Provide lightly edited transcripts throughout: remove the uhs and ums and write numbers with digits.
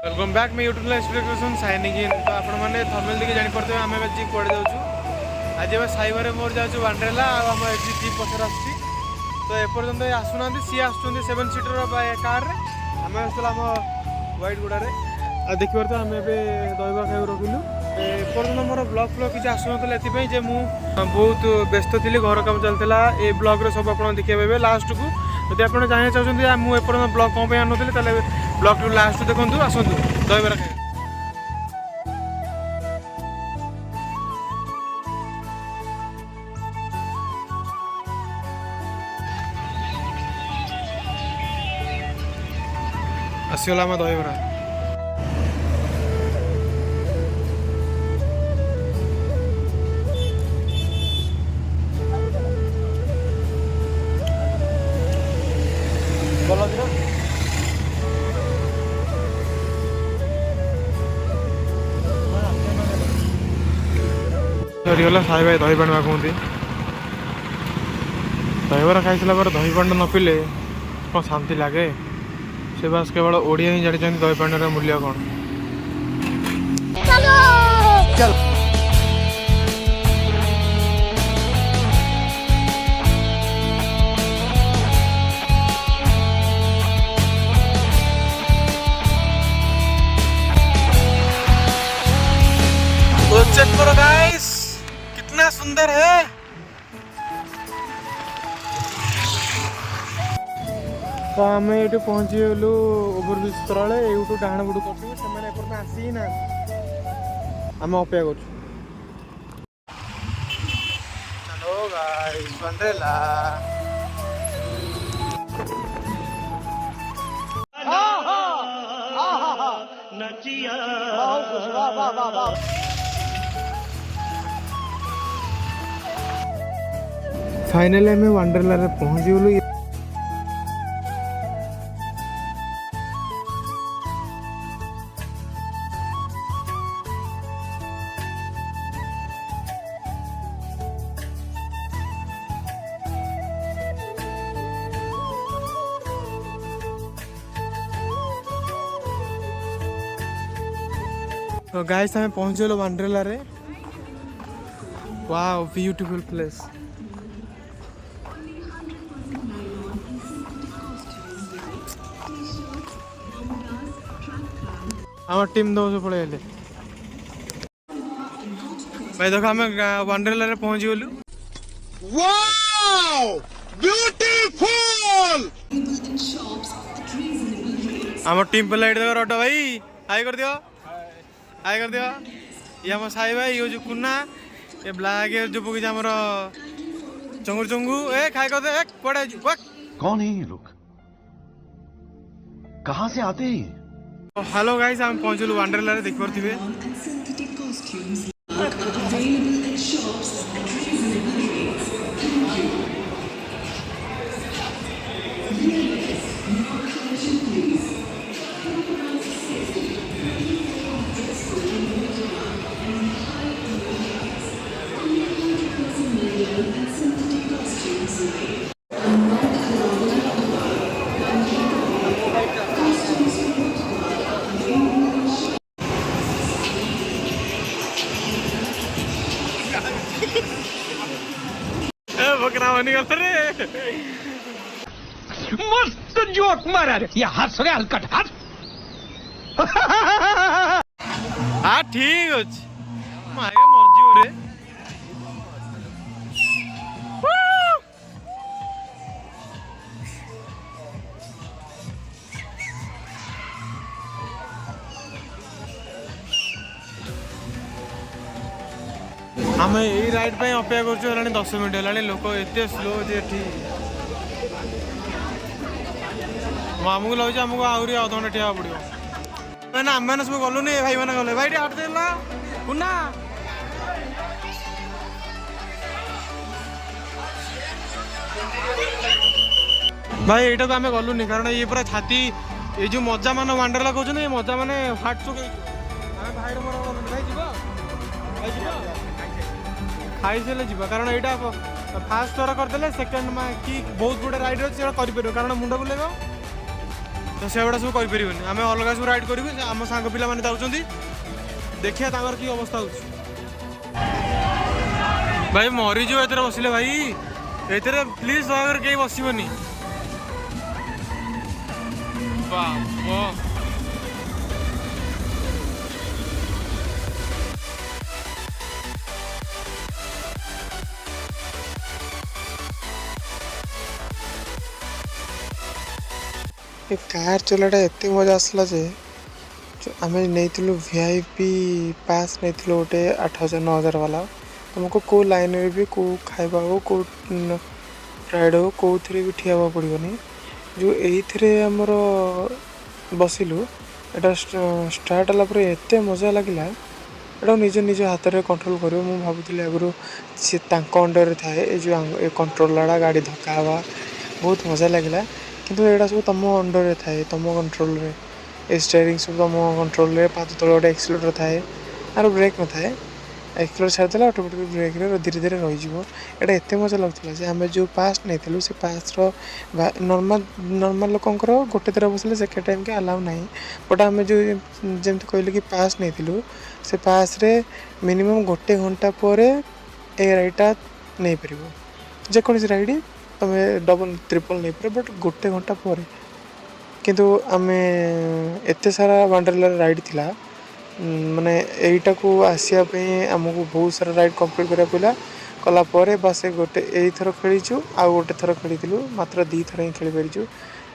Welcome back मैं YouTube expression signing इन तो आपण मैंने थंबनेल देखि जानि पड़ते आम आज कुआड़े जाऊँ आज एवं साइबर मोर जाऊँ वंडरला आम एसी जीप पचर आसुची तो एपर्तंत आसुना सी आसुँच 7 सीटर कार आम आम व्हाइट गुड़े आ देखिए तो आम दहबा खाई रखिलु एपर्तंत मोर ब्लॉग फ्लॉग किसी आसुना जे मु बहुत व्यस्त थी घर काम चलता ये ब्लॉग सब आप देखिए पाए लास्ट को जब आप जानना चाहते मुझे एपर्तंत ब्लॉग कौन पर आनी ब्लॉग टू लास्ट देखूँ आसतु दहबरा खाए आसीगला आम दहबरा सरीगला साई भाई दही पाणी मागुंती दहीबरा खाई सारा पर दही पाणी न पीले कौन शांति लगे से बास केवल ओडिया ही जानी दही पाणी मूल्य कौन। तो चेक करो गाइस कितना सुंदर है। तो आम ये पहुँची गलु ओभर ब्रिज तले यूटू डाण बुड़ कर आसी ना आम अपेक्षा कर चलो गाइस वंडरला फाइनली आम वंडरला रे पहुँची गलु। तो गाइस हमें पहुंच गलो वंडरला रे वाओ ब्यूटीफुल प्लेस आम टीम दो पड़े भाई देखो आम वंडरला रे पहुंच गलु वाओ ब्यूटीफुल आम टीम पे लाइट देखो रोटो भाई हाई कर दियो हाई कर दियो ये हम साई भाई ये जो कुन्ना ये ब्लैक है जो बुकी हमर चंगुर चंगू ए खाई कर दे एक पड़े कौन है ये लोग कहां से आते हैं। हेलो गाइस हम पहुंचलु वंडरला रे देख परथिबे बकरा बनी गल रे मस्त जोक मारा रे ये हंस रे हलकट हंस हाँ ठीक अच्छे मारे मर्जी हो रे आम यही राइड पे अपेक्षा कर 10 मिनट है लोक एत स्लो जे आमको लगे आमको आहरी अध घंटे ठिया पड़ो मैंने आम मैंने सब गलुनि भाई मैंने गले भाई हाट देला कुना भाई यहाँ तो आम गलुनि कारण ये पूरा छाती ये जो मजा मान वंडरला कहते हैं मजा मैंने हार्ट चुक भाई भाई जीव खाई सारे जी कारण यहाँ फास्ट थर करदे सेकेंड कि बहुत गुड़े राइड अच्छे कर कारण मुंड बुलेब तो सेगुड़ा सब करें आम अलग सब राइड करूँ आम सांग पिला मैंने जाऊँच देखिए कि अवस्था हो भाई मरीज ए बसिले भाई ए प्लीज दया कहीं बसबनी बाप कार चलाटा एत मजा आसला जे आम नहीं वीआईपी पास नहीं गोटे 8,000 9,000 वाला तुमको कौ लाइन में भी कौ खाइबा हो कौ राइड हो कौ थे भी ठिया हवा पड़ोनी जो यमर बसिलु एटा स्टार्ट है एत मजा लगे एटा निज निज हाथ में कंट्रोल कर भावुली आगु सी अंडर थाए जो कंट्रोल गाड़ी धक्का हवा बहुत मजा लगे किंतु एटा सब तुम अंडर थाए तुम कंट्रोल रे स्टेयरिंग सब तुम कंट्रोल रे पाद तले गोटे एक्सीलेटर थाए आर ब्रेक न थाए एक्सीलेटर छाड़देला ऑटोमेटिक ब्रेक रे धीरे धीरे रही एटा एत मजा लगता है आम जो पास नहीं से पास नॉर्मल लोकंर गोटे थर बसले सेकेंड टाइम के अलाउ ना बट आम जो जमी कहले कि पास नहीं से पास रे मिनिमम गोटे घंटा पर ए राइडटा नहीं पार जेकोसी राइड तुम डबल ट्रिपल नहीं पारे बट गोटे घंटा पर किंतु आम एत सारा वंडरला राइड थिला माने एटा को आसियापी आमको बहुत सारा राइड कंप्लीट करा पड़ा कलापर बास गोटे यही थर खेलीचु आउ गोटे थर खेली मात्र 2 थर ही खेली पारिचु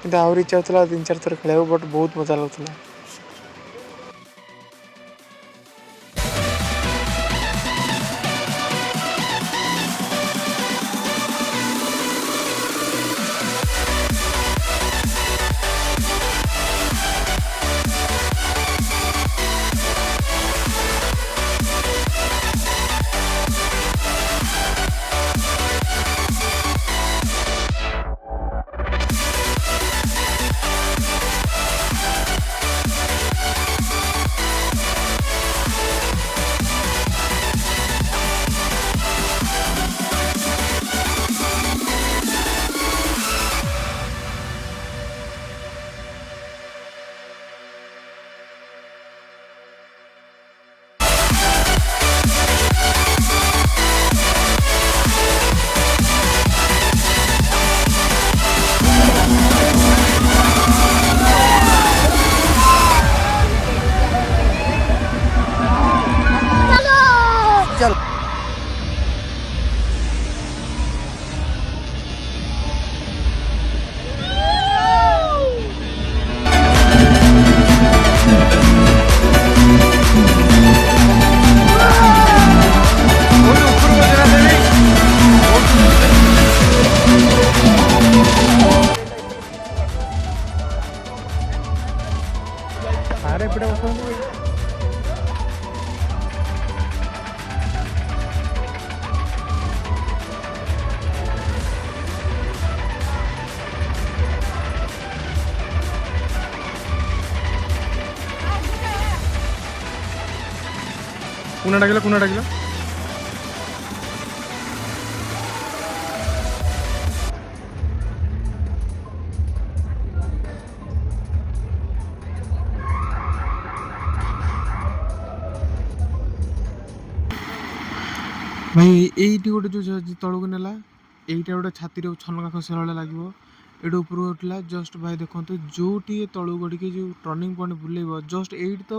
कि आहरी इच्छा होता 3-4 थर खेल बट बहुत मजा लगुला। कुना डाकिला भाई ये गोटे जो तलू नेला यहीटा गोटे छाती छनका खसा भाई लगे ये ऊपर उठला जस्ट भाई देखो जो तलू गड़िकी जो टर्निंग पॉइंट बुलेब जस्ट एट तो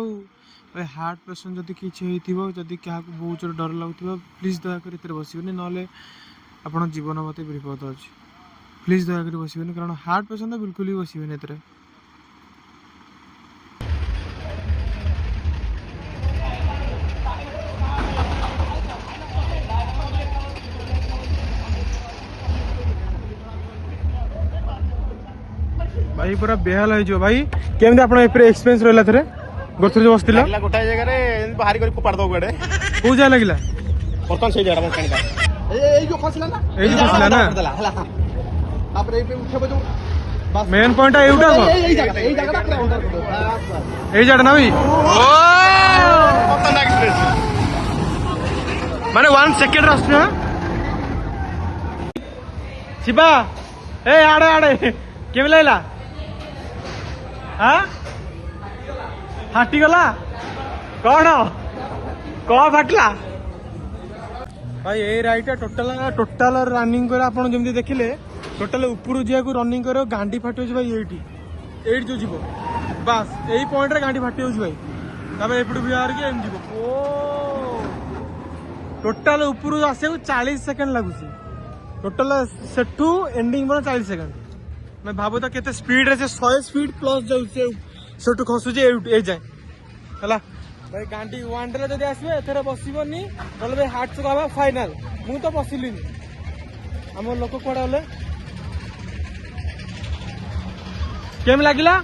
भाई हार्ट पेसेंट जब किसी जदि क्या बहुत जोर डर लगुव प्लीज दयाक बसबनी ना आप जीवन मत विपद अच्छे प्लीज दयाक बसबनी कारण हार्ट पेसेंट तो बिल्कुल ही बसबनी ए भाई पूरा बेहाल हो भाई केमती आप एक्सपीरियंस रहा थे गोथुर जो बसला गोटे जगह बाहरी कर फोपाड़ दो गड़े कौ जगह लगे बर्तमान से जगह जो फसला ना मेन पॉइंट एटा जगह ना भाई माने 1 सेकेंड रास्ते शिवा ए आड़े आड़े केम लगला हाँ फाटीगला कौन कौन फाटला भाई ये राइटा टोटाल रनिंग कर आप जमी देखिले टोटाल ऊपर जाकू रनिंग कर गांडी फाटी भाई ये जो जीव बास यही पॉइंट रे गांडी फाटी भाई तापर एपटू बिहार के एम जीव ओ टोटाल ऊपर आसे 40 सेकंड लगुच टोटाल सेठू एंडिंग बना 40 सेकंड मैं भाव तो केते स्पीड रे 100 स्पीड प्लस जाउछे सेठू खसुचे ए जाए हला भाई गांडी वांडरे जदि आसबे एथरे बसिबनी बोले भाई हार्ट चोक हवा फाइनल मु तो बसिलिनी हम लोक कुआडे होले केम लागिला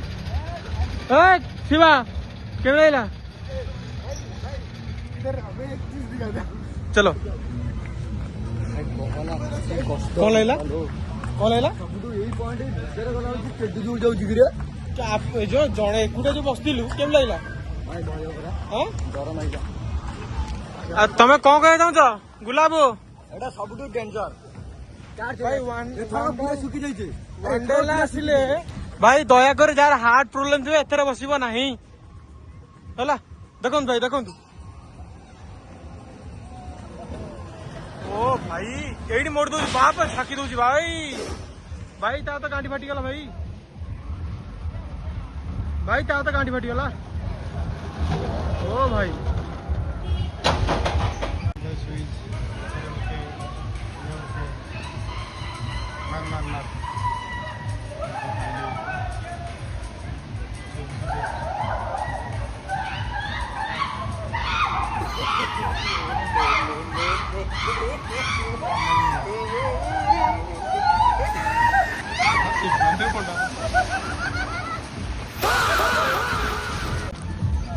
ए शिवा केम लागला चलो कौन लगला जो जड़े एकुटा जो बसलु केम लगला तमें कौन कह चाहछ गुलाब एटा सबुठु डेंजर भाई वनडेला आसिले भाई दयाकर जार हार्ट प्रोब्लेम थे एथरे बसिबो नाही हला देखंतु भाई देखंतु ओ भाई एडी मोड़ दउची बाप छाकी दउची भाई भाई ता तो गांडी फाटी गला भाई भाई ता तो गांडी फाटी गला ओ भाई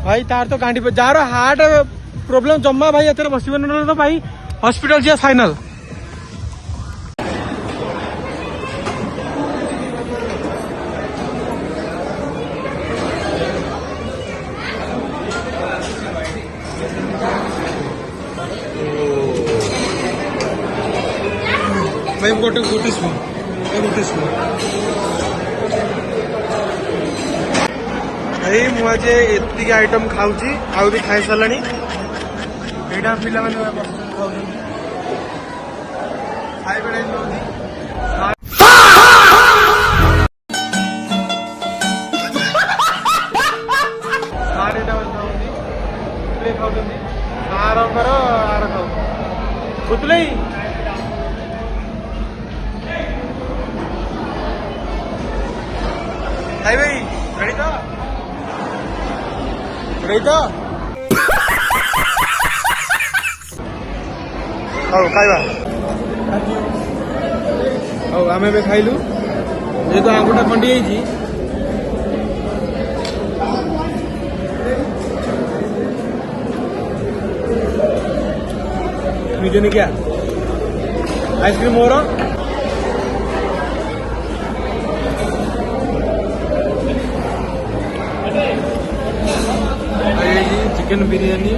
भाई तार तो गांडी जार हार्ट प्रोब्लेम जमा भाई एथरे बसिबो न तो भाई हॉस्पिटल जे फाइनल भाई गोटे स्पून भाई मुझे एति आइटम खाऊची आउ भी खाई सारानी एटा पिला माने खाऊची खाई बेड़े सारे खाऊची प्ले खाऊची आर कर आर खाऊ बुतले भाई भाई रेडी तो खाइबा आम ए खाइलु जेहेतु आंगुटा खंडी निजे क्या आइसक्रीम मोर चिकन बिरयानी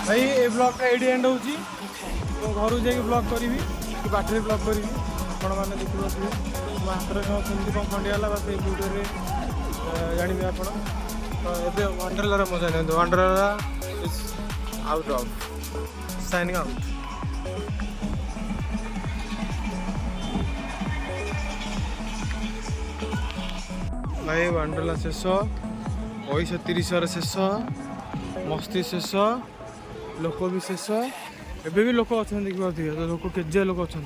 भाई ये ब्लॉग एडी एंड होची तो घर जाकि ब्लॉग करी कि बाटरी ब्लॉग करी आपण मैंने देखी बसबे मो हाथ केमती कौन खंडिगला बस वीडियो जानवे आप तो ये वंडरलार मजा नहीं Wonderla is out of signing out. भाई वंडरला शेष 230 शेष मस्ती शेष लोक भी शेष एबे भी लोक अच्छा देखिए तो लोक केजे लोक अच्छा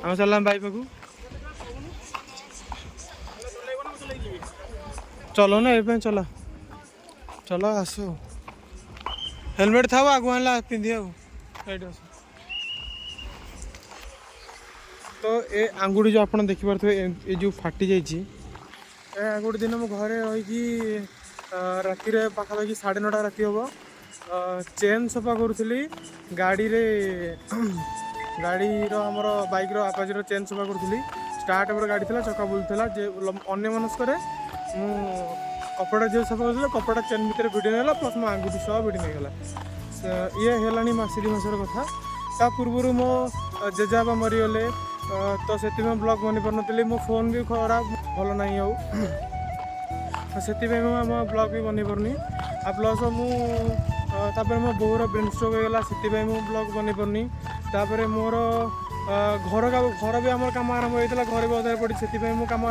आम चल भाई पाक चलो ना ये चला चलो आस हेलमेट था आगुआ पिंधि तो ये आंगुड़ी जो आप देखिपे ये जो फाटी जाइए गोटे दिन मो घरे रही राति पाखापाखि 9:30 राति हम चेन सफा करूली गाड़ी रे गाड़ी आमर बाइक आपाचर चेन सफा करूली स्टार्ट पर गाड़ी थी चका बुलूला अन्य मनस्क मु कपड़ा जो सफा कर कपड़ा चेन भितर भिड़ी नहीं प्लस मो आंगुठी सह भिड़ी नहीं गला ये है मासे 2 मासर कथा ता पूर्व मो जेजाबा मरीगले तो से ब्लॉग बनी पार मो फोन भी खराब भल ना से मो ब्लॉग भी बनी पारनी आ प्लस मुझे मो बोर ब्रेन स्ट्रोक होगा से मो ब्लॉग बनी पारनी तापर मोर घर भी आम कम आरंभ होता घर भी अधारे पड़ी से मो कम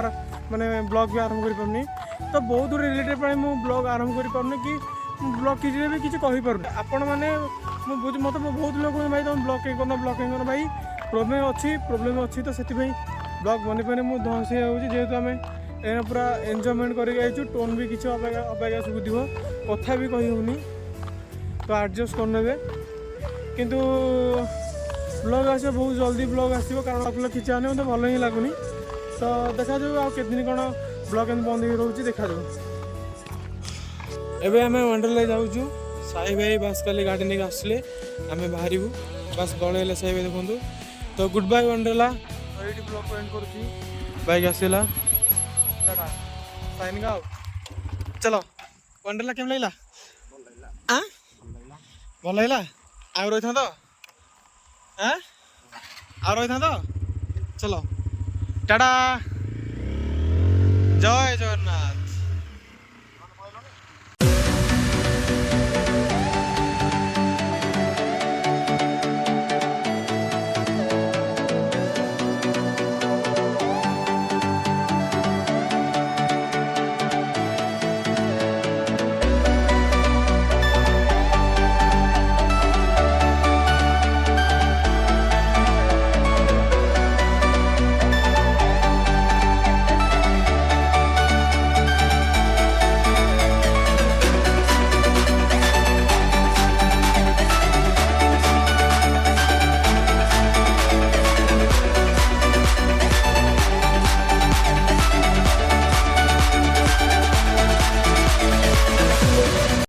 माने ब्लॉग भी आरंभ कर पारनी तो बहुत रिलेटेड मो ब्लॉग आरंभ कर पारनी कि ब्लॉग किसी भी किसी कहीपर आपण मैंने मतलब बहुत लोग भाई तुम ब्लॉग कहीं करना ब्लॉग कहीं करना भाई प्रोब्लेम अच्छी तो से ब्लॉग बनी पारे मुझे धस जेहेतु आम एना पूरा एंजॉयमेंट करके टोन भी किसी अपेक्षा शुभुव कथा भी कही होनी तो एडजस्ट करने किंतु ब्लॉग आस बहुत जल्दी ब्लॉग आसो कारण ब्लॉग खिंचा आने मतलब भल ही लगुनि तो देखा जाऊ आ दिन कौन ब्लॉग एम बंद हो रोचे देखा एबे आम वंडरला जाऊँ साई भाई बस काली गाड़ी नहीं आसले आम बाहर बस गले साई भाई देखो तो गुड बाय वंडरला ये ब्लॉग को एंड कर बाइक आसला टाटा साइन आउट चलो वंडरला केम लगला भल लगला आ रही था आ रही था चलो टाटा जय जगन्नाथ।